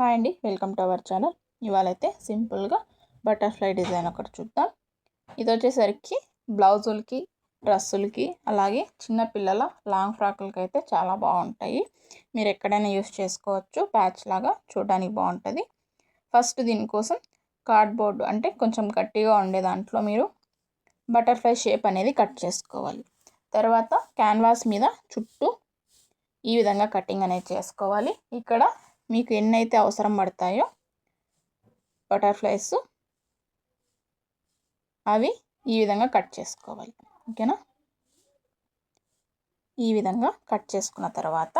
Hi అండి, welcome to our channel. ఇవాళైతే సింపుల్గా butterfly design ఒకటి చూద్దాం. ఇది వచ్చేసరికి బ్లౌజులకి, డ్రెస్సులకి, అలాగే చిన్నపిల్లల లాంగ్ ఫ్రాకులకి అయితే చాలా బాగుంటాయి. మీరు ఎక్కడైనా యూస్ చేసుకోవచ్చు. ప్యాచ్ లాగా చూడడానికి బాగుంటుంది. ఫస్ట్ దీనికోసం కార్డ్బోర్డ్ అంటే కొంచెం గట్టిగా ఉండే దాంట్లో మీరు బటర్ఫ్లై షేప్ అనేది కట్ చేసుకోవాలి. తర్వాత క్యాన్వాస్ మీద చుట్టూ ఈ విధంగా కటింగ్ అనేది చేసుకోవాలి. ఇక్కడ మీకు ఎన్నైతే అవసరం పడతాయో బటర్ఫ్లైస్ అవి ఈ విధంగా కట్ చేసుకోవాలి. ఓకేనా? ఈ విధంగా కట్ చేసుకున్న తర్వాత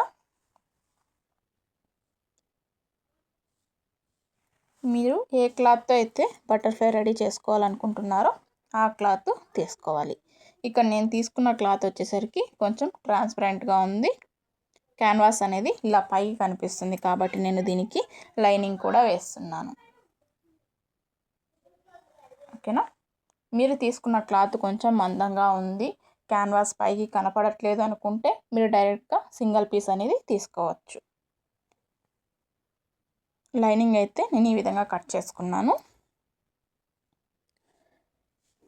మీరు ఏ క్లాత్తో అయితే బటర్ఫ్లై రెడీ చేసుకోవాలనుకుంటున్నారో ఆ క్లాత్ తీసుకోవాలి. ఇక్కడ నేను తీసుకున్న క్లాత్ వచ్చేసరికి కొంచెం ట్రాన్స్పరెంట్గా ఉంది. క్యాన్వాస్ అనేది ఇలా పైకి కనిపిస్తుంది కాబట్టి నేను దీనికి లైనింగ్ కూడా వేస్తున్నాను. ఓకేనా? మీరు తీసుకున్న క్లాత్ కొంచెం మందంగా ఉంది, క్యాన్వాస్ పైకి కనపడట్లేదు అనుకుంటే మీరు డైరెక్ట్గా సింగిల్ పీస్ అనేది తీసుకోవచ్చు. లైనింగ్ అయితే నేను ఈ విధంగా కట్ చేసుకున్నాను.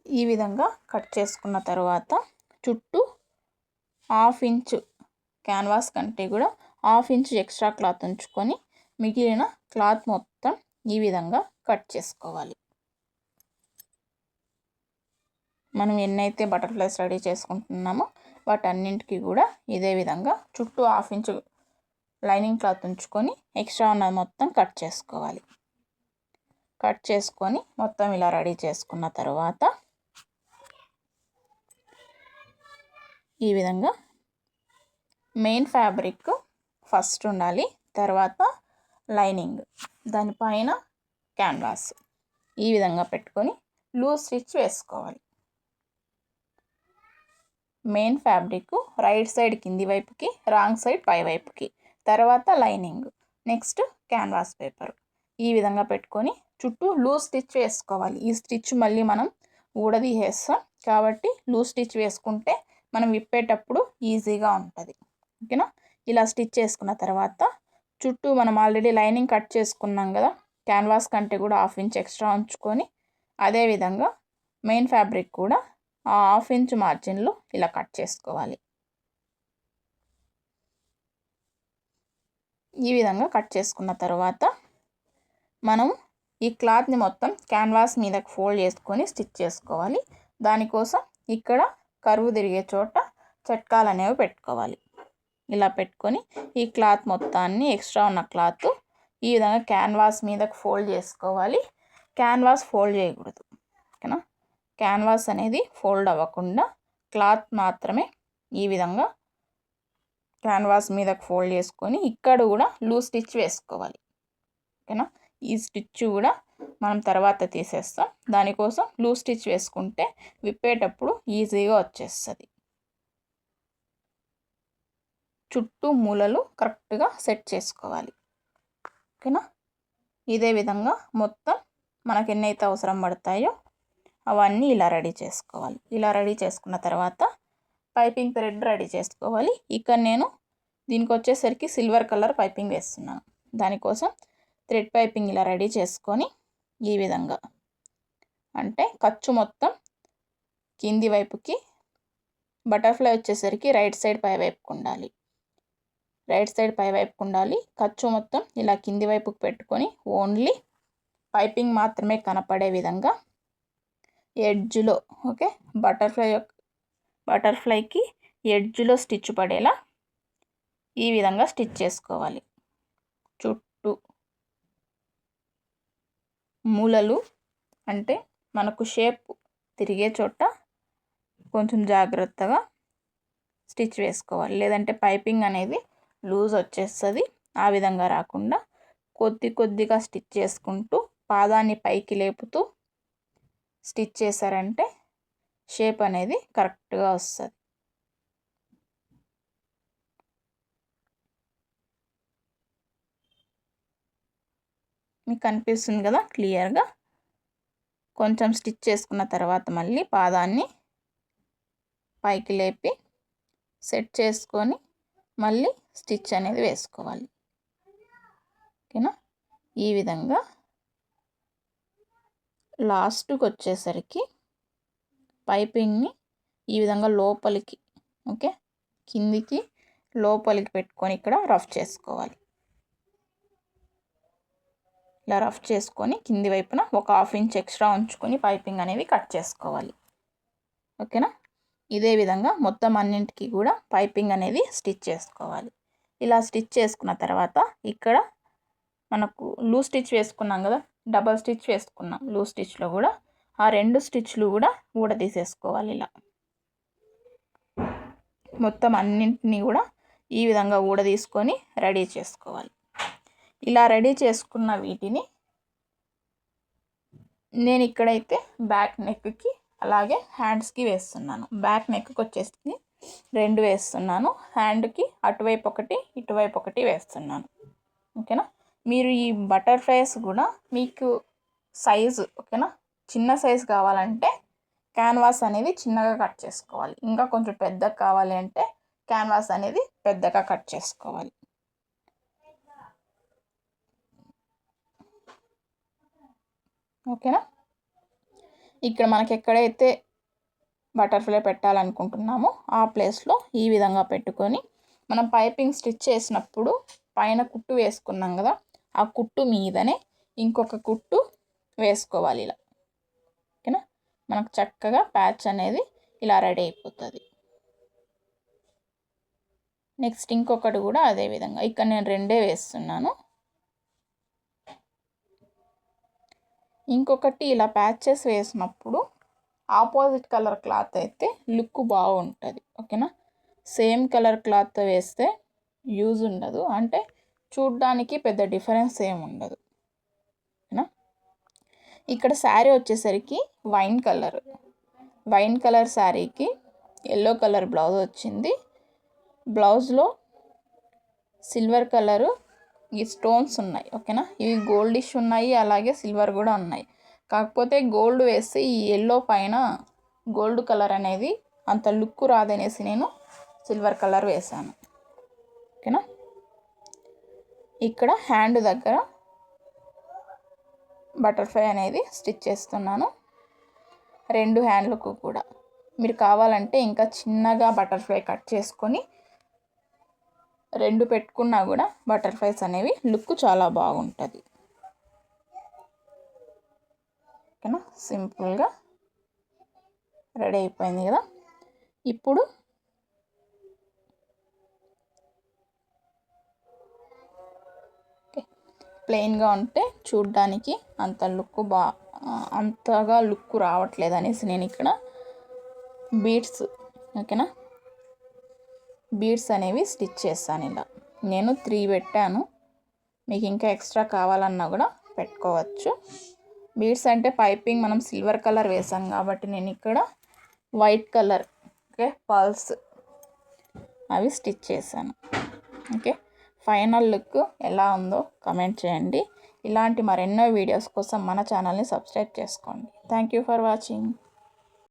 ఈ విధంగా కట్ చేసుకున్న తర్వాత చుట్టూ 1/2 ఇంచు క్యాన్వాస్ కంటే కూడా 1/2 ఇంచు ఎక్స్ట్రా క్లాత్ ఉంచుకొని మిగిలిన క్లాత్ మొత్తం ఈ విధంగా కట్ చేసుకోవాలి. మనం ఎన్నైతే బటర్ఫ్లైస్ రెడీ చేసుకుంటున్నామో వాటన్నింటికి కూడా ఇదే విధంగా చుట్టూ 1/2 ఇంచు లైనింగ్ క్లాత్ ఉంచుకొని ఎక్స్ట్రా ఉన్నది మొత్తం కట్ చేసుకోవాలి. కట్ చేసుకొని మొత్తం ఇలా రెడీ చేసుకున్న తర్వాత ఈ విధంగా మెయిన్ ఫ్యాబ్రిక్ ఫస్ట్ ఉండాలి, తర్వాత లైనింగ్, దానిపైన క్యాన్వాస్ ఈ విధంగా పెట్టుకొని లూజ్ స్టిచ్ వేసుకోవాలి. మెయిన్ ఫ్యాబ్రిక్ రైట్ సైడ్ కింది వైపుకి, రాంగ్ సైడ్ పై వైపుకి, తర్వాత లైనింగ్, నెక్స్ట్ క్యాన్వాస్ పేపర్ ఈ విధంగా పెట్టుకొని చుట్టూ లూజ్ స్టిచ్ వేసుకోవాలి. ఈ స్టిచ్ మళ్ళీ మనం ఊడదీసేస్తాం కాబట్టి లూజ్ స్టిచ్ వేసుకుంటే మనం విప్పేటప్పుడు ఈజీగా ఉంటుంది. ఓకేనా? ఇలా స్టిచ్ చేసుకున్న తర్వాత చుట్టూ మనం ఆల్రెడీ లైనింగ్ కట్ చేసుకున్నాం కదా, క్యాన్వాస్ కంటే కూడా 1/2 ఇంచ్ ఎక్స్ట్రా ఉంచుకొని అదేవిధంగా మెయిన్ ఫ్యాబ్రిక్ కూడా ఆ 1/2 ఇంచ్ మార్జిన్లో ఇలా కట్ చేసుకోవాలి. ఈ విధంగా కట్ చేసుకున్న తర్వాత మనం ఈ క్లాత్ని మొత్తం క్యాన్వాస్ మీదకి ఫోల్డ్ చేసుకొని స్టిచ్ చేసుకోవాలి. దానికోసం ఇక్కడ కరువు తిరిగే చోట చట్కాలు అనేవి పెట్టుకోవాలి. ఇలా పెట్టుకొని ఈ క్లాత్ మొత్తాన్ని ఎక్స్ట్రా ఉన్న క్లాత్ ఈ విధంగా క్యాన్వాస్ మీదకి ఫోల్డ్ చేసుకోవాలి. క్యాన్వాస్ ఫోల్డ్ చేయకూడదు. ఓకేనా? క్యాన్వాస్ అనేది ఫోల్డ్ అవ్వకుండా క్లాత్ మాత్రమే ఈ విధంగా క్యాన్వాస్ మీదకి ఫోల్డ్ చేసుకొని ఇక్కడ కూడా లూజ్ స్టిచ్ వేసుకోవాలి. ఓకేనా? ఈ స్టిచ్ కూడా మనం తర్వాత తీసేస్తాం. దానికోసం లూజ్ స్టిచ్ వేసుకుంటే విప్పేటప్పుడు ఈజీగా వచ్చేస్తుంది. చుట్టూ మూలలు కరెక్ట్గా సెట్ చేసుకోవాలి. ఓకేనా? ఇదే విధంగా మొత్తం మనకు ఎన్నైతే అవసరం పడతాయో అవన్నీ ఇలా రెడీ చేసుకోవాలి. ఇలా రెడీ చేసుకున్న తర్వాత పైపింగ్ థ్రెడ్ రెడీ చేసుకోవాలి. ఇక్కడ నేను దీనికి వచ్చేసరికి సిల్వర్ కలర్ పైపింగ్ వేస్తున్నాను. దానికోసం థ్రెడ్ పైపింగ్ ఇలా రెడీ చేసుకొని ఈ విధంగా అంటే ఖర్చు మొత్తం కింది వైపుకి, బటర్ఫ్లై వచ్చేసరికి రైట్ సైడ్ పై వైపుకు ఉండాలి. రైట్ సైడ్ పై వైపుకు ఉండాలి. ఖర్చు మొత్తం ఇలా కింది వైపుకు పెట్టుకొని ఓన్లీ పైపింగ్ మాత్రమే కనపడే విధంగా ఎడ్జ్లో, ఓకే, బటర్ఫ్లైకి ఎడ్జ్లో స్టిచ్ పడేలా ఈ విధంగా స్టిచ్ చేసుకోవాలి. చుట్టూ మూలలు అంటే మనకు షేప్ తిరిగే చోట కొంచెం జాగ్రత్తగా స్టిచ్ వేసుకోవాలి, లేదంటే పైపింగ్ అనేది లూజ్ వచ్చేస్తుంది. ఆ విధంగా రాకుండా కొద్దిగా స్టిచ్ చేసుకుంటూ పాదాన్ని పైకి లేపుతూ స్టిచ్ చేశారంటే షేప్ అనేది కరెక్ట్గా వస్తుంది. మీకు కనిపిస్తుంది కదా క్లియర్గా. కొంచెం స్టిచ్ చేసుకున్న తర్వాత మళ్ళీ పాదాన్ని పైకి లేపి సెట్ చేసుకొని మళ్ళీ స్టిచ్ అనేది వేసుకోవాలి. ఓకేనా? ఈ విధంగా లాస్ట్కి వచ్చేసరికి పైపింగ్ని ఈ విధంగా లోపలికి ఓకే కిందికి లోపలికి పెట్టుకొని ఇక్కడ రఫ్ చేసుకోవాలి. ఇలా రఫ్ చేసుకొని కింది వైపున ఒక 1/2 ఇంచ్ ఎక్స్ట్రా ఉంచుకొని పైపింగ్ అనేది కట్ చేసుకోవాలి. ఓకేనా. ఇదే విధంగా మొత్తం అన్నింటికి కూడా పైపింగ్ అనేది స్టిచ్ చేసుకోవాలి. ఇలా స్టిచ్ చేసుకున్న తర్వాత ఇక్కడ మనకు లూజ్ స్టిచ్ వేసుకున్నాం కదా, డబల్ స్టిచ్ వేసుకున్నాం. లూజ్ స్టిచ్లో కూడా ఆ 2 స్టిచ్లు కూడా ఊడదీసేసుకోవాలి. ఇలా మొత్తం అన్నింటినీ కూడా ఈ విధంగా ఊడదీసుకొని రెడీ చేసుకోవాలి. ఇలా రెడీ చేసుకున్న వీటిని నేను ఇక్కడైతే బ్యాక్ నెక్కి అలాగే హ్యాండ్స్కి వేస్తున్నాను. బ్యాక్ నెక్కి వచ్చేసి 2 వేస్తున్నాను, హ్యాండ్కి అటువైపు ఒకటి ఇటువైపు ఒకటి వేస్తున్నాను. ఓకేనా. మీరు ఈ బటర్ఫ్లైస్ కూడా మీకు సైజు ఓకేనా, చిన్న సైజు కావాలంటే క్యాన్వాస్ అనేది చిన్నగా కట్ చేసుకోవాలి. ఇంకా కొంచెం పెద్దగా కావాలి అంటే క్యాన్వాస్ అనేది పెద్దగా కట్ చేసుకోవాలి. ఓకేనా. ఇక్కడ మనకి ఎక్కడైతే బటర్ఫ్లై పెట్టాలనుకుంటున్నామో ఆ ప్లేస్లో ఈ విధంగా పెట్టుకొని మనం పైపింగ్ స్టిచ్ చేసినప్పుడు పైన కుట్టు వేసుకున్నాం కదా, ఆ కుట్టు మీదనే ఇంకొక కుట్టు వేసుకోవాలి ఇలా. ఓకేనా. మనకు చక్కగా ప్యాచ్ అనేది ఇలా రెడీ అయిపోతుంది. నెక్స్ట్ ఇంకొకటి కూడా అదే విధంగా ఇక్కడ నేను 2 వేస్తున్నాను. ఇంకొకటి ఇలా ప్యాచెస్ వేసినప్పుడు ఆపోజిట్ కలర్ క్లాత్ అయితే లుక్ బాగుంటుంది. ఓకేనా. సేమ్ కలర్ క్లాత్ వేస్తే యూజ్ ఉండదు, అంటే చూడ్డానికి పెద్ద డిఫరెన్స్ ఏమి ఉండదు. ఓకేనా. ఇక్కడ శారీ వచ్చేసరికి వైన్ కలర్ శారీకి ఎల్లో కలర్ బ్లౌజ్ వచ్చింది. బ్లౌజ్లో సిల్వర్ కలరు ఈ స్టోన్స్ ఉన్నాయి. ఓకేనా. ఇవి గోల్డిష్ ఉన్నాయి, అలాగే సిల్వర్ కూడా ఉన్నాయి. కాకపోతే గోల్డ్ వేస్తే ఈ ఎల్లో పైన గోల్డ్ కలర్ అనేది అంత లుక్ రాదనేసి నేను సిల్వర్ కలర్ వేసాను. ఓకేనా. ఇక్కడ హ్యాండ్ దగ్గర బటర్ఫ్లై అనేది స్టిచ్ చేస్తున్నాను. 2 హ్యాండ్లకు కూడా మీరు కావాలంటే ఇంకా చిన్నగా బటర్ఫ్లై కట్ చేసుకొని 2 పెట్టుకున్నా కూడా బటర్ఫ్లైస్ అనేవి లుక్ చాలా బాగుంటుంది. ఓకేనా. సింపుల్గా రెడీ అయిపోయింది కదా. ఇప్పుడు ప్లెయిన్గా ఉంటే చూడ్డానికి అంతగా లుక్ రావట్లేదు అనేసి నేను ఇక్కడ బీడ్స్ ఓకేనా బీడ్స్ అనేవి స్టిచ్ చేస్తాను. ఇలా నేను 3 పెట్టాను, మీకు ఇంకా ఎక్స్ట్రా కావాలన్నా కూడా పెట్టుకోవచ్చు. బీడ్స్ అంటే పైపింగ్ మనం సిల్వర్ కలర్ వేసాం కాబట్టి నేను ఇక్కడ వైట్ కలర్ ఓకే పల్స్ అవి స్టిచ్ చేశాను. ఓకే. ఫైనల్ లుక్ ఎలా ఉందో కమెంట్ చేయండి. ఇలాంటి మరెన్నో వీడియోస్ కోసం మన ఛానల్ని సబ్స్క్రైబ్ చేసుకోండి. Thank you for watching.